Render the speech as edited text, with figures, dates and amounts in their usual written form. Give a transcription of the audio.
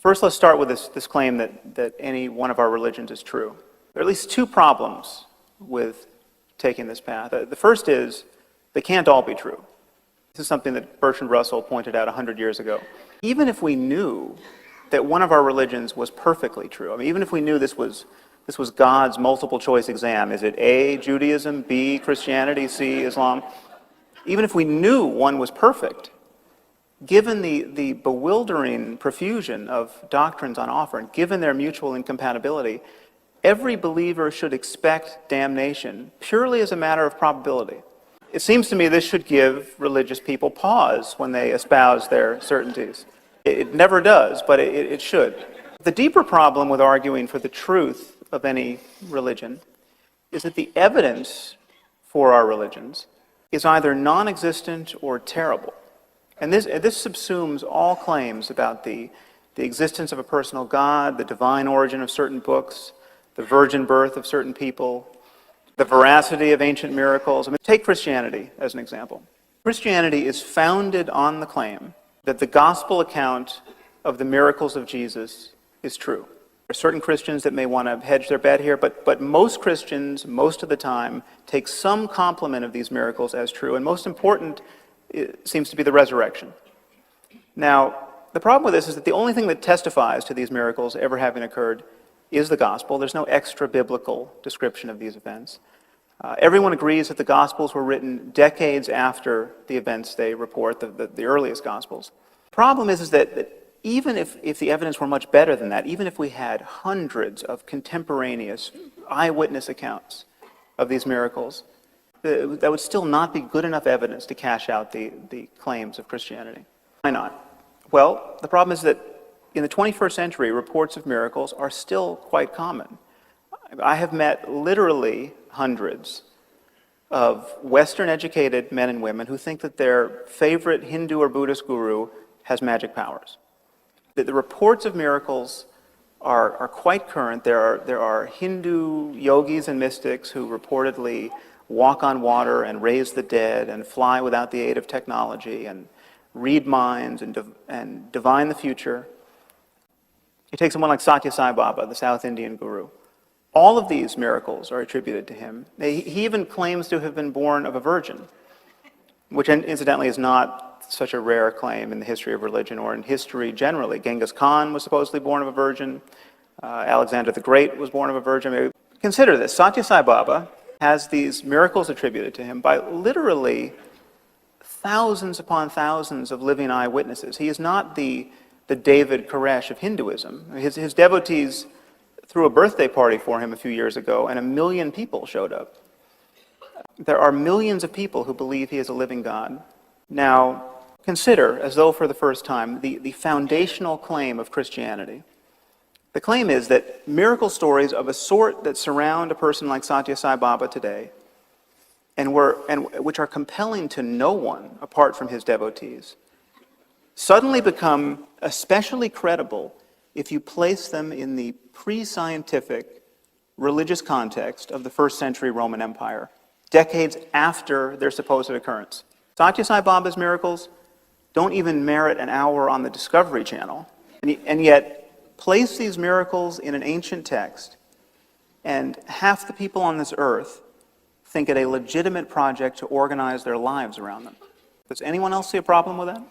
First, let's start with this claim that any one of our religions is true. There are at least two problems with taking this path. The first is they can't all be true. This is something that Bertrand Russell pointed out 100 years ago. Even if we knew that one of our religions was perfectly true, I mean, even if we knew this was God's multiple choice exam, is it A, Judaism, B, Christianity, C, Islam? Even if we knew one was perfect, given the bewildering profusion of doctrines on offer, and given their mutual incompatibility, every believer should expect damnation purely as a matter of probability. It seems to me this should give religious people pause when they espouse their certainties. It never does, but it should. The deeper problem with arguing for the truth of any religion is that the evidence for our religions is either non-existent or terrible. And this subsumes all claims about the existence of a personal God, the divine origin of certain books, the virgin birth of certain people, the veracity of ancient miracles. I mean, take Christianity as an example. Christianity is founded on the claim that the gospel account of the miracles of Jesus is true. There are certain Christians that may want to hedge their bet here, but most Christians, most of the time, take some complement of these miracles as true. And most important, it seems to be the resurrection. Now, the problem with this is that the only thing that testifies to these miracles ever having occurred is the gospel. There's no extra-biblical description of these events. Everyone agrees that the Gospels were written decades after the events they report, the earliest Gospels. The problem is that even if the evidence were much better than that, even if we had hundreds of contemporaneous eyewitness accounts of these miracles, that would still not be good enough evidence to cash out the claims of Christianity. Why not? Well, the problem is that in the 21st century, reports of miracles are still quite common. I have met literally hundreds of Western-educated men and women who think that their favorite Hindu or Buddhist guru has magic powers. The reports of miracles are quite current. There are Hindu yogis and mystics who reportedly walk on water and raise the dead and fly without the aid of technology and read minds and divine the future. You take someone like Satya Sai Baba, the South Indian guru. All of these miracles are attributed to him. He even claims to have been born of a virgin, which incidentally is not such a rare claim in the history of religion or in history generally. Genghis Khan was supposedly born of a virgin. Alexander the Great was born of a virgin. Consider this. Satya Sai Baba has these miracles attributed to him by literally thousands upon thousands of living eyewitnesses. He is not the David Koresh of Hinduism. His devotees threw a birthday party for him a few years ago, and 1 million people showed up. There are millions of people who believe he is a living God. Now, consider, as though for the first time, the foundational claim of Christianity. The claim is that miracle stories of a sort that surround a person like Satya Sai Baba today, and which are compelling to no one apart from his devotees, suddenly become especially credible if you place them in the pre-scientific religious context of the first century Roman Empire, decades after their supposed occurrence. Satya Sai Baba's miracles don't even merit an hour on the Discovery Channel, and yet place these miracles in an ancient text, and half the people on this earth think it a legitimate project to organize their lives around them. Does anyone else see a problem with that?